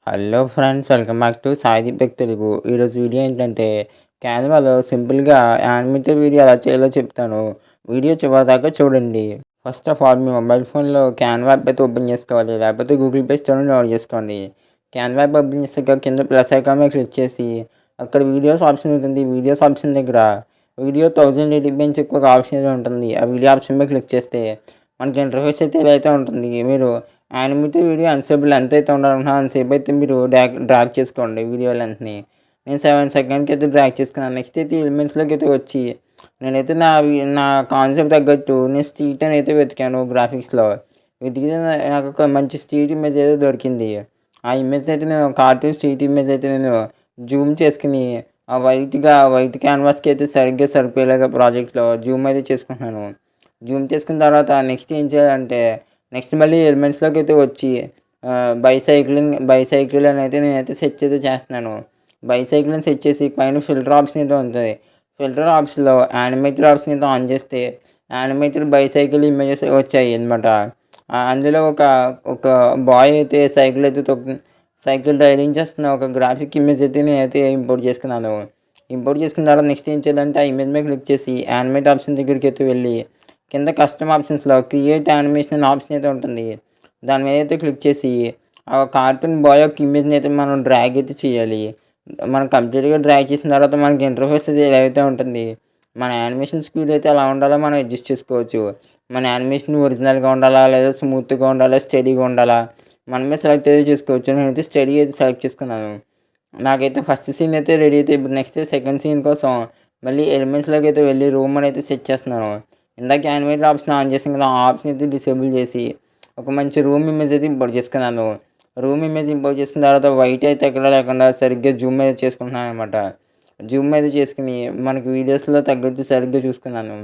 Hello friends, welcome back to Saideep tech Telugu. ఈరోజు video ఏంటంటే క్యాన్వాలో సింపుల్గా యానిమేటెడ్ వీడియో ఎలా చేయాలో చెప్తాను. వీడియో చివరిదాకా చూడండి. First of all me mobile ఫోన్లో క్యాన్వా యాప్ అయితే ఓపెన్ చేసుకోవాలి, లేకపోతే గూగుల్ ప్లే స్టోర్ నుండి డౌన్లోడ్ చేసుకోండి. క్యాన్వా యాప్ ఓపెన్ చేసాక కింద ప్లస్ ఐకాన్ మీద క్లిక్ చేసి అక్కడ వీడియోస్ ఆప్షన్ ఉంటుంది. వీడియోస్ ఆప్షన్ దగ్గర వీడియో 1080p అని చెప్పి ఒక ఆప్షన్ అయితే ఉంటుంది. ఆ వీడియో ఆప్షన్ మీద క్లిక్ చేస్తే మనకి ఇంటర్ఫేస్ అయితే ఇలా అయితే ఉంటుంది. మీరు యానిమేటెడ్ వీడియో ఎంతసేపు లెంత్ అయితే ఉండాలన్నా అంతసేపు అయితే మీరు డ్రాగ్ చేసుకోండి వీడియో లెంత్ని. నేను 7 సెకండ్కి అయితే డ్రాగ్ చేసుకున్నాను. నెక్స్ట్ అయితే ఎలిమెంట్స్లోకి అయితే వచ్చి నేనైతే నా కాన్సెప్ట్ తగ్గట్టు నేను స్ట్రీట్ అని అయితే వెతికాను గ్రాఫిక్స్లో. వెతికితే నాకు ఒక మంచి స్ట్రీట్ ఇమేజ్ అయితే దొరికింది. ఆ ఇమేజ్ అయితే నేను కార్టూన్ స్ట్రీట్ ఇమేజ్ అయితే నేను జూమ్ చేసుకుని ఆ వైట్ క్యాన్వాస్కి అయితే సరిగ్గా సరిపోయేలాగా ప్రాజెక్ట్లో జూమ్ అయితే చేసుకుంటున్నాను. జూమ్ చేసుకున్న తర్వాత నెక్స్ట్ ఏం చేయాలంటే నెక్స్ట్ మళ్ళీ ఎలిమెంట్స్లోకి అయితే వచ్చి బైసైకిల్ అని అయితే నేనైతే సెట్ అయితే చేస్తున్నాను. బైసైకిల్ని సెట్ చేసి పైన ఫిల్టర్ ఆప్షన్ అయితే ఉంటుంది. ఫిల్టర్ ఆప్షన్లో యానిమేటెడ్ ఆప్షన్ అయితే ఆన్ చేస్తే యానిమేటెడ్ బైసైకిల్ ఇమేజెస్ వచ్చాయి అనమాట. అందులో ఒక ఒక బాయ్ అయితే సైకిల్ రైడింగ్ చేస్తున్న ఒక గ్రాఫిక్ ఇమేజ్ అయితే నేనైతే ఇంపోర్ట్ చేసుకున్నాను. ఇంపోర్ట్ చేసుకున్న తర్వాత నెక్స్ట్ ఏం చేయాలంటే ఆ ఇమేజ్ మీద క్లిక్ చేసి యానిమేట్ ఆప్షన్ దగ్గరికి అయితే వెళ్ళి కింద కస్టమ్ ఆప్షన్స్లో క్రియేట్ యానిమేషన్ అనే ఆప్షన్ అయితే ఉంటుంది. దాని మీద అయితే క్లిక్ చేసి ఆ కార్టూన్ బాయ్ యొక్క ఇమేజ్ని అయితే మనం డ్రాగ్ అయితే చేయాలి. మనం కంప్లీట్గా డ్రాగ్ చేసిన తర్వాత మనకి ఇంటర్ఫేస్ అయితే ఇలా అయితే ఉంటుంది. మన యానిమేషన్ స్పీడ్ అయితే ఎలా ఉండాలో మనం అడ్జస్ట్ చేసుకోవచ్చు. మన యానిమేషన్ ఒరిజినల్గా ఉండాలా, లేదా స్మూత్గా ఉండాలా, స్టడీగా ఉండాలా మనమే సెలెక్ట్ అయితే చేసుకోవచ్చు. నేనైతే స్టడీ అయితే సెలెక్ట్ చేసుకున్నాను. నాకైతే ఫస్ట్ సీన్ అయితే రెడీ అయితే ఇప్పుడు నెక్స్ట్ సెకండ్ సీన్ కోసం మళ్ళీ ఎలిమెంట్స్లోకి అయితే వెళ్ళి రూమ్ అని అయితే సెట్ చేస్తున్నాను. ఇందాక యానిమేటర్ ఆప్షన్ ఆన్ చేసాం కదా, ఆ ఆప్షన్ అయితే డిసేబుల్ చేసి ఒక మంచి రూమ్ ఇమేజ్ అయితే ఇంపోర్ట్ చేసుకున్నాను. రూమ్ ఇమేజ్ ఇంపోర్ట్ చేసిన తర్వాత వైట్ అయితే ఎక్కడ లేకుండా సరిగ్గా జూమ్ అయితే చేసుకుంటున్నాను అనమాట. జూమ్ అయితే చేసుకుని మనకి వీడియోస్లో తగ్గట్టు సరిగ్గా చూసుకున్నాను.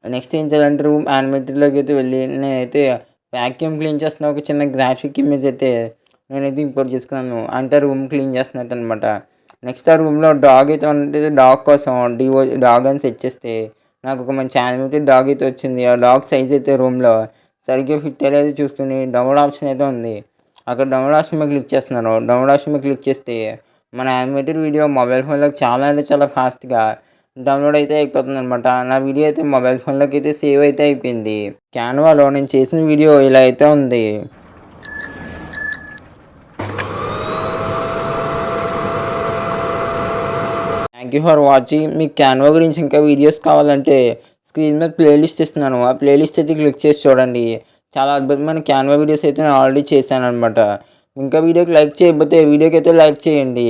నెక్స్ట్ ఏం చేయాలంటే రూమ్ యానిమేటర్లోకి అయితే వెళ్ళి నేనైతే వ్యాక్యూమ్ క్లీన్ చేస్తున్న ఒక చిన్న గ్రాఫిక్ ఇమేజ్ అయితే నేనైతే ఇంపోర్ట్ చేసుకున్నాను. అంటే రూమ్ క్లీన్ చేస్తున్నట్టు అనమాట. నెక్స్ట్ ఆ రూమ్లో డాగ్ అయితే ఉంటుంది. డాగ్ కోసం డాగ్ అని సెట్ చేస్తే నాకు ఒక మంచి యానిమేటెడ్ డాగ్ అయితే వచ్చింది. ఆ డాగ్ సైజ్ అయితే రూమ్లో సరిగ్గా ఫిట్ అయ్యేది చూసుకుని డౌన్లోడ్ ఆప్షన్ అయితే ఉంది. అక్కడ డౌన్లోడ్ ఆప్షన్ మీద క్లిక్ చేస్తున్నాను. డౌన్లోడ్ ఆప్షన్ మీద క్లిక్ చేస్తే మన యానిమేటెడ్ వీడియో మొబైల్ ఫోన్లోకి చాలా అంటే చాలా ఫాస్ట్గా డౌన్లోడ్ అయితే అయిపోతుంది అనమాట. నా వీడియో అయితే మొబైల్ ఫోన్లోకి అయితే సేవ్ అయితే అయిపోయింది. క్యాన్వాలో నేను చేసిన వీడియో ఇలా అయితే ఉంది. Thank you for watching. మీకు క్యాన్వా గురించి ఇంకా వీడియోస్ కావాలంటే స్క్రీన్ మీద ప్లేలిస్ట్ ఇస్తున్నాను. ఆ ప్లేలిస్ట్ అయితే క్లిక్ చేసి చూడండి. చాలా అద్భుతమైన క్యాన్వా వీడియోస్ అయితే నేను ఆల్రెడీ చేశాను అనమాట. ఇంకా వీడియోకి లైక్ చేయకపోతే వీడియోకి అయితే లైక్ చేయండి.